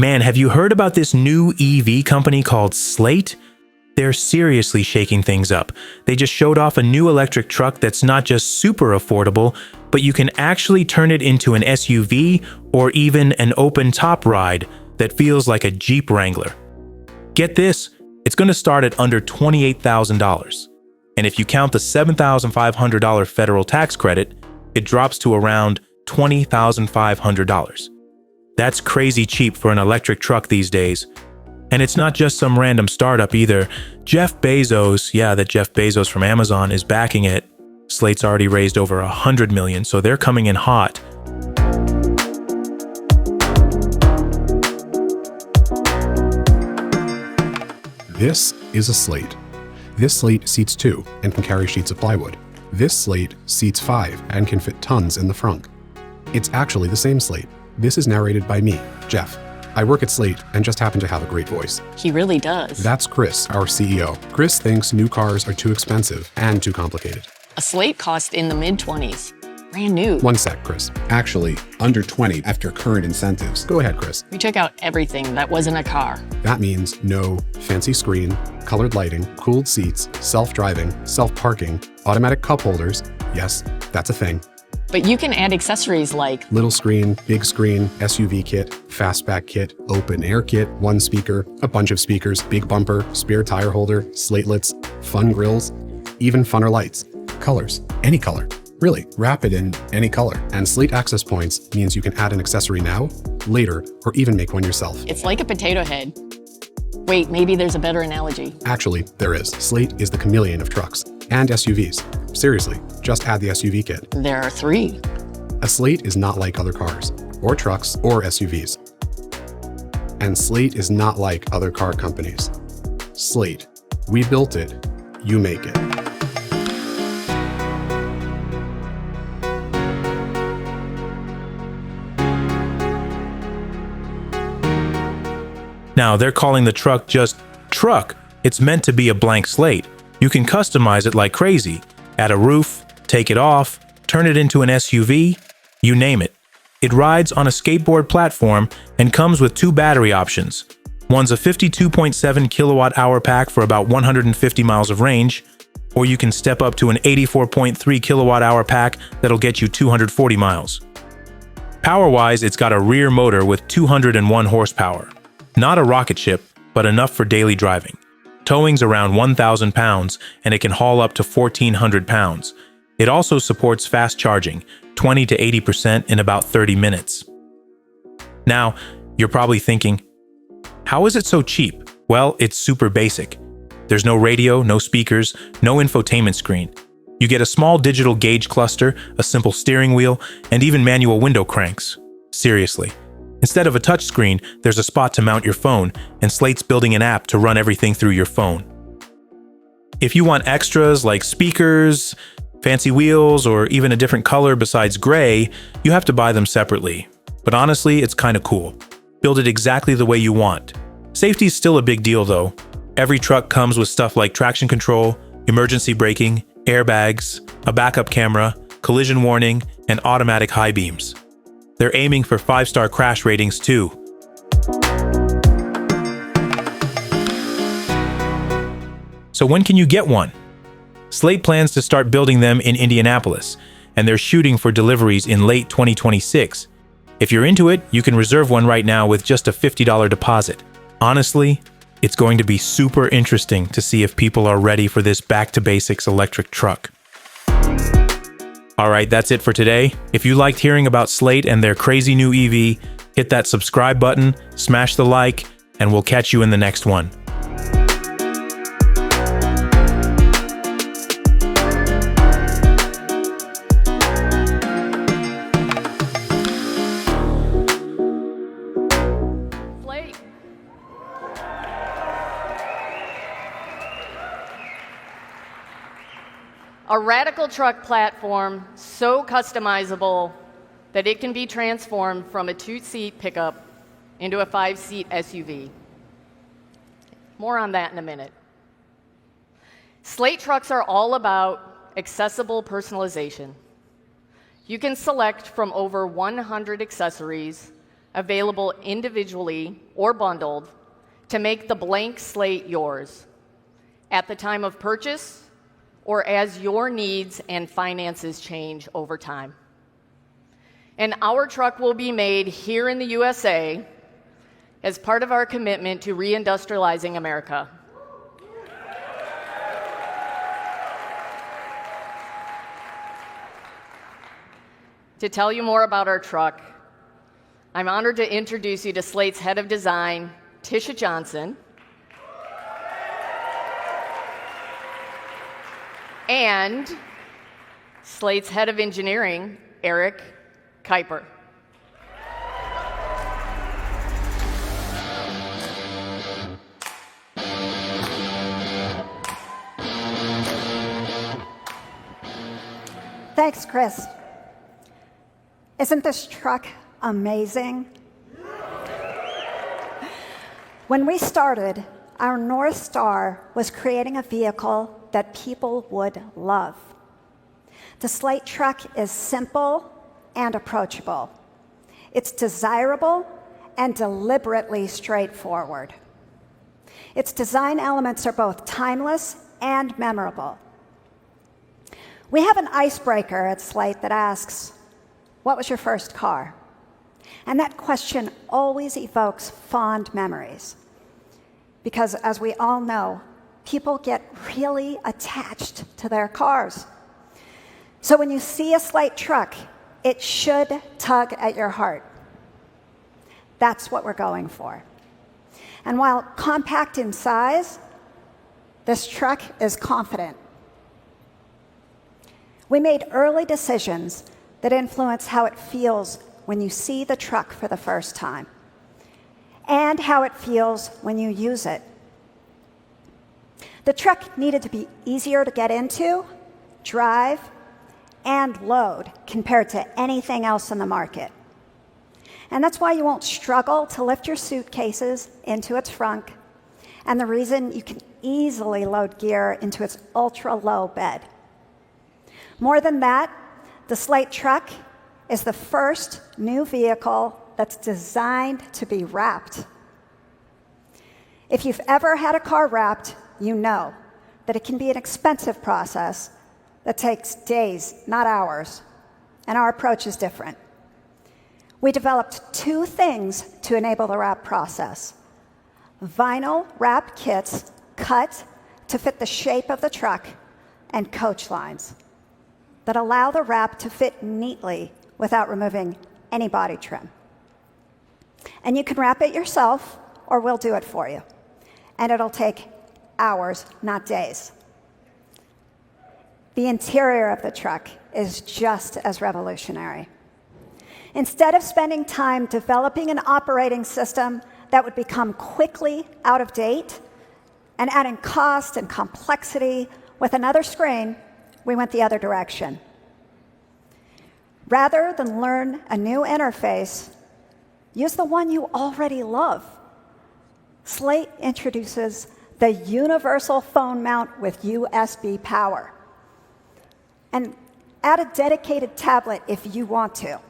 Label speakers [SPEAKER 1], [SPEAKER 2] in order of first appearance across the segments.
[SPEAKER 1] Man, have you heard about this new EV company called Slate? They're seriously shaking things up. They just showed off a new electric truck that's not just super affordable, but you can actually turn it into an SUV or even an open-top ride that feels like a Jeep Wrangler. Get this, it's going to start at under $28,000. And if you count the $7,500 federal tax credit, it drops to around $20,500. That's crazy cheap for an electric truck these days. And it's not just some random startup either. Jeff Bezos, that Jeff Bezos from Amazon is backing it. Slate's already raised over $100 million, so they're coming in hot.
[SPEAKER 2] This is a Slate. This Slate seats 2 and can carry sheets of plywood. This Slate seats 5 and can fit tons in the frunk. It's actually the same Slate. This is narrated by me, Jeff. I work at Slate and just happen to have a great voice.
[SPEAKER 3] He really does.
[SPEAKER 2] That's Chris, our CEO. Chris thinks new cars are too expensive and too complicated.
[SPEAKER 3] A Slate cost in the mid-20s. Brand new.
[SPEAKER 2] One sec, Chris. Actually, under 20 after current incentives. Go ahead, Chris.
[SPEAKER 3] We took out everything that wasn't a car.
[SPEAKER 2] That means no fancy screen, colored lighting, cooled seats, self-driving, self-parking, automatic cup holders. Yes, that's a thing.
[SPEAKER 3] But you can add accessories like
[SPEAKER 2] little screen, big screen, SUV kit, fastback kit, open air kit, one speaker, a bunch of speakers, big bumper, spare tire holder, slatelets, fun grills, even funner lights. Colors, any color. Really, wrap it in any color. And Slate Access Points means you can add an accessory now, later, or even make one yourself.
[SPEAKER 3] It's like a potato head. Wait, maybe there's a better analogy.
[SPEAKER 2] Actually, there is. Slate is the chameleon of trucks and SUVs. Seriously, just add the SUV kit.
[SPEAKER 3] There are 3.
[SPEAKER 2] A Slate is not like other cars, or trucks, or SUVs. And Slate is not like other car companies. Slate, we built it, you make it.
[SPEAKER 1] Now, they're calling the truck just truck. It's meant to be a blank slate. You can customize it like crazy. Add a roof, take it off, turn it into an SUV, you name it. It rides on a skateboard platform and comes with 2 battery options. One's a 52.7 kilowatt hour pack for about 150 miles of range, or you can step up to an 84.3 kilowatt hour pack that'll get you 240 miles. Power-wise, it's got a rear motor with 201 horsepower. Not a rocket ship, but enough for daily driving. Towing's around 1,000 pounds, and it can haul up to 1,400 pounds. It also supports fast charging, 20 to 80% in about 30 minutes. Now, you're probably thinking, how is it so cheap? Well, it's super basic. There's no radio, no speakers, no infotainment screen. You get a small digital gauge cluster, a simple steering wheel, and even manual window cranks. Seriously. Instead of a touchscreen, there's a spot to mount your phone, and Slate's building an app to run everything through your phone. If you want extras like speakers, fancy wheels, or even a different color besides gray, you have to buy them separately. But honestly, it's kind of cool. Build it exactly the way you want. Safety's still a big deal though. Every truck comes with stuff like traction control, emergency braking, airbags, a backup camera, collision warning, and automatic high beams. They're aiming for 5-star crash ratings too. So when can you get one? Slate plans to start building them in Indianapolis, and they're shooting for deliveries in late 2026. If you're into it, you can reserve one right now with just a $50 deposit. Honestly, it's going to be super interesting to see if people are ready for this back-to-basics electric truck. All right, that's it for today. If you liked hearing about Slate and their crazy new EV, hit that subscribe button, smash the like, and we'll catch you in the next one.
[SPEAKER 3] Slate. A radical truck platform so customizable that it can be transformed from a 2-seat pickup into a 5-seat SUV. More on that in a minute. Slate trucks are all about accessible personalization. You can select from over 100 accessories available individually or bundled to make the blank slate yours at the time of purchase or as your needs and finances change over time. And our truck will be made here in the USA as part of our commitment to reindustrializing America. To tell you more about our truck, I'm honored to introduce you to Slate's head of design, Tisha Johnson, and Slate's head of engineering, Eric Kuiper.
[SPEAKER 4] Thanks, Chris. Isn't this truck amazing? When we started, our North Star was creating a vehicle that people would love. The Slate Truck is simple and approachable. It's desirable and deliberately straightforward. Its design elements are both timeless and memorable. We have an icebreaker at Slate that asks, "What was your first car?" And that question always evokes fond memories. Because as we all know, people get really attached to their cars. So when you see a Slate truck, it should tug at your heart. That's what we're going for. And while compact in size, this truck is confident. We made early decisions that influence how it feels when you see the truck for the first time, and how it feels when you use it. The truck needed to be easier to get into, drive, and load compared to anything else in the market. And that's why you won't struggle to lift your suitcases into its trunk, and the reason you can easily load gear into its ultra-low bed. More than that, the Slate Truck is the first new vehicle that's designed to be wrapped. If you've ever had a car wrapped, you know that it can be an expensive process that takes days, not hours, and our approach is different. We developed two things to enable the wrap process: vinyl wrap kits cut to fit the shape of the truck, and coach lines that allow the wrap to fit neatly without removing any body trim. And you can wrap it yourself, or we'll do it for you. And it'll take hours, not days. The interior of the truck is just as revolutionary. Instead of spending time developing an operating system that would become quickly out of date and adding cost and complexity with another screen, we went the other direction. Rather than learn a new interface, use the one you already love. Slate introduces the universal phone mount with USB power. And add a dedicated tablet if you want to.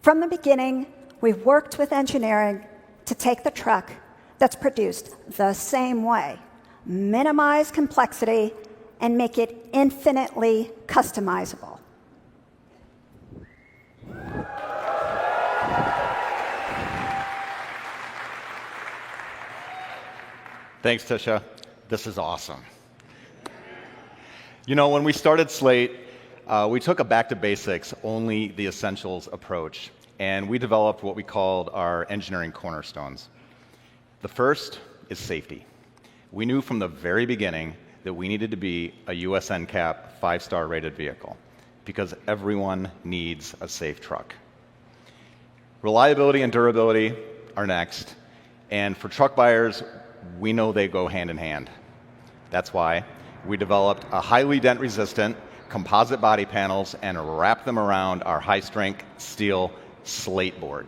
[SPEAKER 4] From the beginning, we've worked with engineering to take the truck that's produced the same way, minimize complexity, and make it infinitely customizable.
[SPEAKER 5] Thanks, Tisha. This is awesome. You know, when we started Slate, we took a back to basics, only the essentials approach, and we developed what we called our engineering cornerstones. The first is safety. We knew from the very beginning that we needed to be a US NCAP 5-star rated vehicle because everyone needs a safe truck. Reliability and durability are next, and for truck buyers, we know they go hand in hand. That's why we developed a highly dent-resistant composite body panels and wrapped them around our high-strength steel slate board.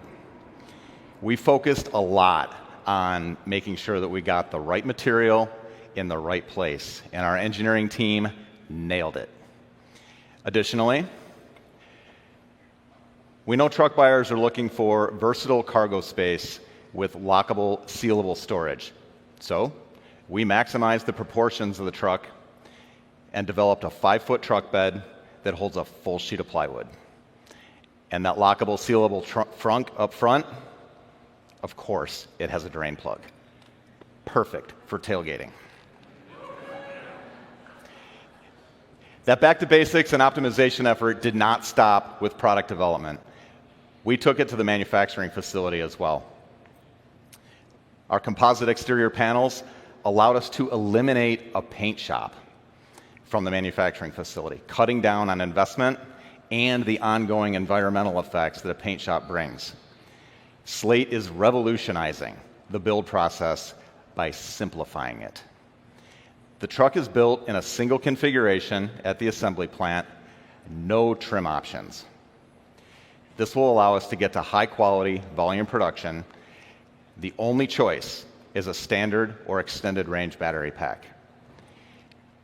[SPEAKER 5] We focused a lot on making sure that we got the right material in the right place, and our engineering team nailed it. Additionally, We know truck buyers are looking for versatile cargo space with lockable, sealable storage. So we maximized the proportions of the truck and developed a 5-foot truck bed that holds a full sheet of plywood. And that lockable, sealable trunk up front, of course, it has a drain plug. Perfect for tailgating. That back to basics and optimization effort did not stop with product development. We took it to the manufacturing facility as well. Our composite exterior panels allowed us to eliminate a paint shop from the manufacturing facility, cutting down on investment and the ongoing environmental effects that a paint shop brings. Slate is revolutionizing the build process by simplifying it. The truck is built in a single configuration at the assembly plant, no trim options. This will allow us to get to high quality volume production. The only choice is a standard or extended range battery pack.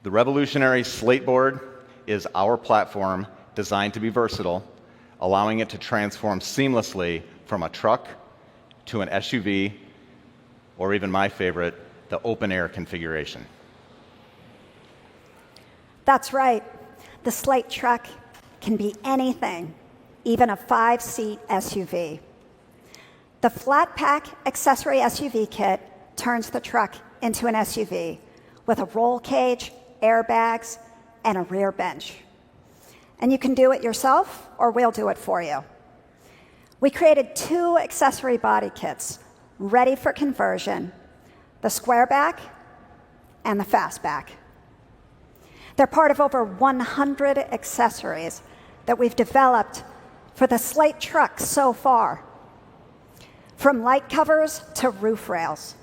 [SPEAKER 5] The revolutionary Slate board is our platform designed to be versatile, allowing it to transform seamlessly from a truck to an SUV, or even my favorite, the open air configuration.
[SPEAKER 4] That's right. The Slate Truck can be anything, even a 5-seat SUV. The flat pack accessory SUV kit turns the truck into an SUV with a roll cage, airbags, and a rear bench. And you can do it yourself, or we'll do it for you. We created 2 accessory body kits ready for conversion, the square back and the fastback. They're part of over 100 accessories that we've developed for the Slate Truck so far, from light covers to roof rails.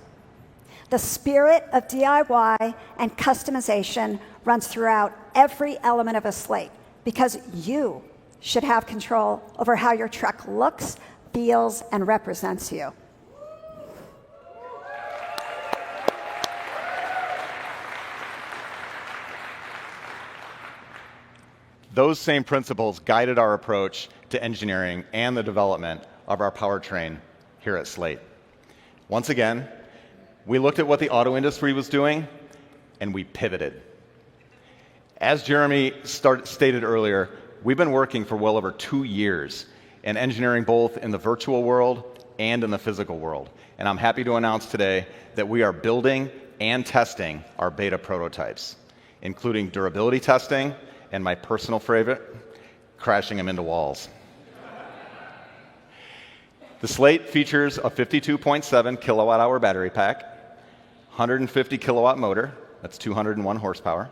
[SPEAKER 4] The spirit of DIY and customization runs throughout every element of a Slate because you should have control over how your truck looks, feels, and represents you.
[SPEAKER 5] Those same principles guided our approach to engineering and the development of our powertrain here at Slate. Once again, we looked at what the auto industry was doing, and we pivoted. As Jeremy stated earlier, we've been working for well over 2 years in engineering both in the virtual world and in the physical world. And I'm happy to announce today that we are building and testing our beta prototypes, including durability testing and my personal favorite, crashing them into walls. The Slate features a 52.7 kilowatt hour battery pack, 150 kilowatt motor, that's 201 horsepower,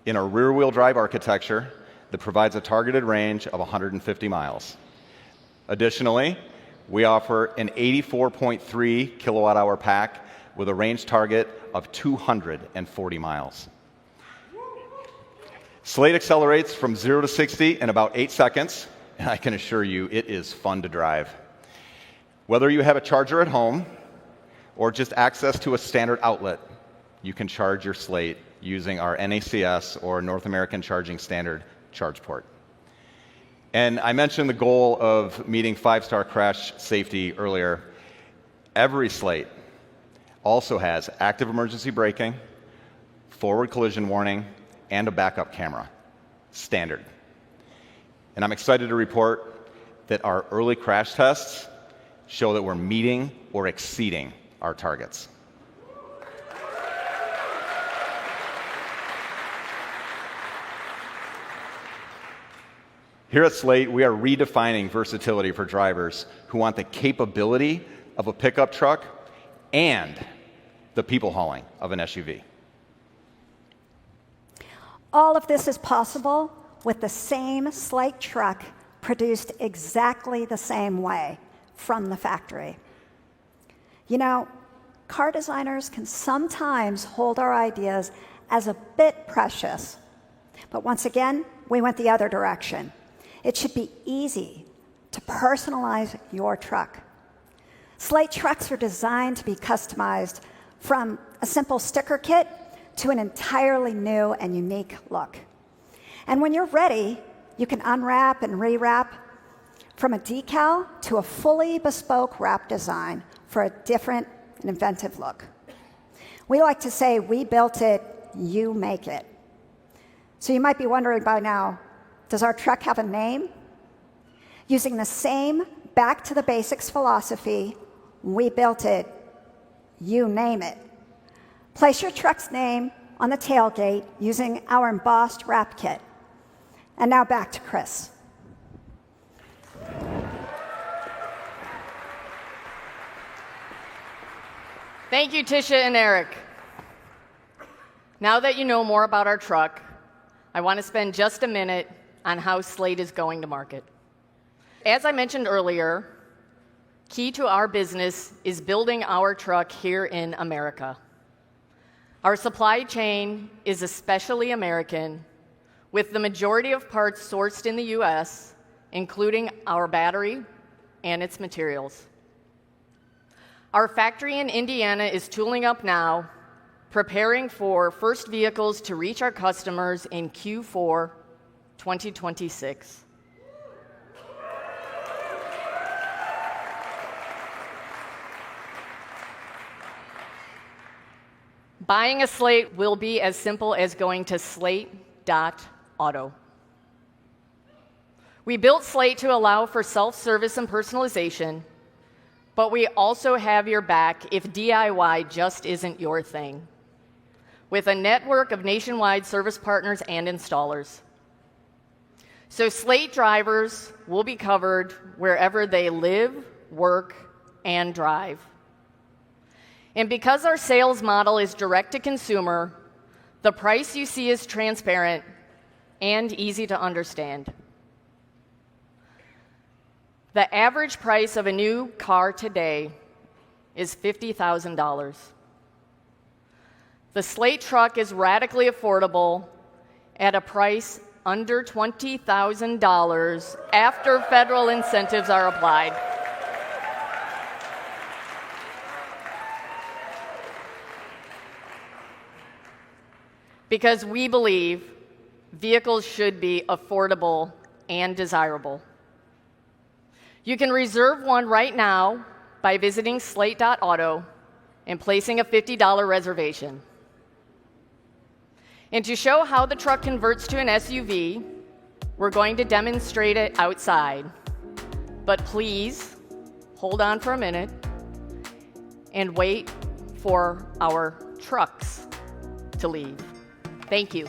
[SPEAKER 5] in a rear wheel drive architecture that provides a targeted range of 150 miles. Additionally, we offer an 84.3 kilowatt hour pack with a range target of 240 miles. Slate accelerates from 0 to 60 in about 8 seconds, and I can assure you it is fun to drive. Whether you have a charger at home or just access to a standard outlet, you can charge your Slate using our NACS or North American Charging Standard charge port. And I mentioned the goal of meeting 5-star crash safety earlier. Every Slate also has active emergency braking, forward collision warning, and a backup camera, standard. And I'm excited to report that our early crash tests show that we're meeting or exceeding our targets. Here at Slate, we are redefining versatility for drivers who want the capability of a pickup truck and the people hauling of an SUV.
[SPEAKER 4] All of this is possible with the same Slate truck produced exactly the same way from the factory. You know, car designers can sometimes hold our ideas as a bit precious. But once again, we went the other direction. It should be easy to personalize your truck. Slate trucks are designed to be customized from a simple sticker kit to an entirely new and unique look. And when you're ready, you can unwrap and rewrap from a decal to a fully bespoke wrap design for a different and inventive look. We like to say, we built it, you make it. So you might be wondering by now, does our truck have a name? Using the same back to the basics philosophy, we built it, you name it. Place your truck's name on the tailgate using our embossed wrap kit. And now back to Chris.
[SPEAKER 3] Thank you, Tisha and Eric. Now that you know more about our truck, I want to spend just a minute on how Slate is going to market. As I mentioned earlier, key to our business is building our truck here in America. Our supply chain is especially American, with the majority of parts sourced in the US, including our battery and its materials. Our factory in Indiana is tooling up now, preparing for first vehicles to reach our customers in Q4 2026. Buying a Slate will be as simple as going to slate.auto. We built Slate to allow for self-service and personalization, but we also have your back if DIY just isn't your thing, with a network of nationwide service partners and installers. So Slate drivers will be covered wherever they live, work, and drive. And because our sales model is direct to consumer, the price you see is transparent and easy to understand. The average price of a new car today is $50,000. The Slate truck is radically affordable at a price under $20,000 after federal incentives are applied. Because we believe vehicles should be affordable and desirable. You can reserve one right now by visiting slate.auto and placing a $50 reservation. And to show how the truck converts to an SUV, we're going to demonstrate it outside. But please, hold on for a minute and wait for our trucks to leave. Thank you.